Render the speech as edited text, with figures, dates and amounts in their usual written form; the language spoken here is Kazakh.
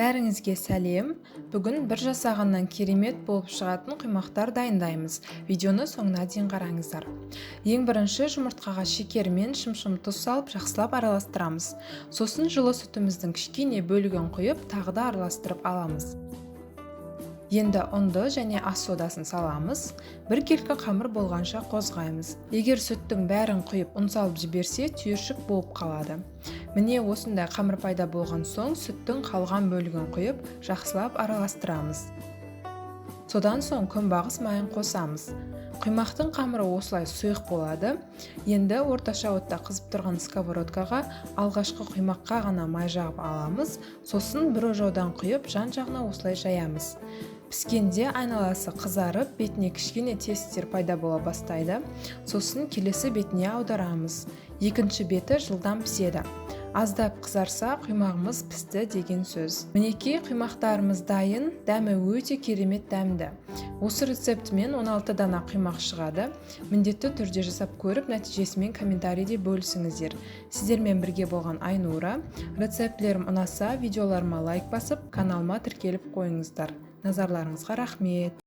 Бәріңізге сәлем. Бүгін бір жасағаннан керемет болып шығатын құймақтар дайындаймыз. Видеоны соңына дейін қараңыздар. Ең бірінші жұмыртқаға шекер мен шым-шым тұз салып жақсылап араластырамыз. Сосын жылы сүтіміздің кішкене бөлігін құйып, тағы да араластырып аламыз. Енді ұнды және ас содасын саламыз. Бір келкі қамыр болғанша қозғаймыз. Егер сүттің бәрін құйып ұн салып жіберсе, түйіршік болып қалады. Міне осындай қамыр пайда болған соң сүттің қалған бөлігін құйып, жақсылап араластырамыз. Содан соң күнбағыс майын қосамыз. Құймақтың қамыры осылай сұйық болады. Енді орташа отта қызып тұрған сковородкаға алғашқы құймаққа ғана май жағып аламыз. Сосын бір ожаудан құйып, жан-жағына осылай жаямыз. Піскенде айналасы қызарып, бетіне кішкене тесіктер пайда бола бастайды. Сосын келесі бетіне аударамыз. Екінші беті жылдам піседі. Аздап қызарса, құймағымыз пісті деген сөз. Мінекей құймақтарымыз дайын, дәмі өте керемет дәмді. Осы рецептімен 16 дана құймақ шығады. Міндетті түрде жасап көріп, нәтижесімен комментарийде бөлісіңіздер. Сіздермен бірге болған Айнура. Рецептлерім ұнаса, видеоларыма лайк басып, каналыма тіркеліп қойыңыздар. Назарларыңызға рахмет.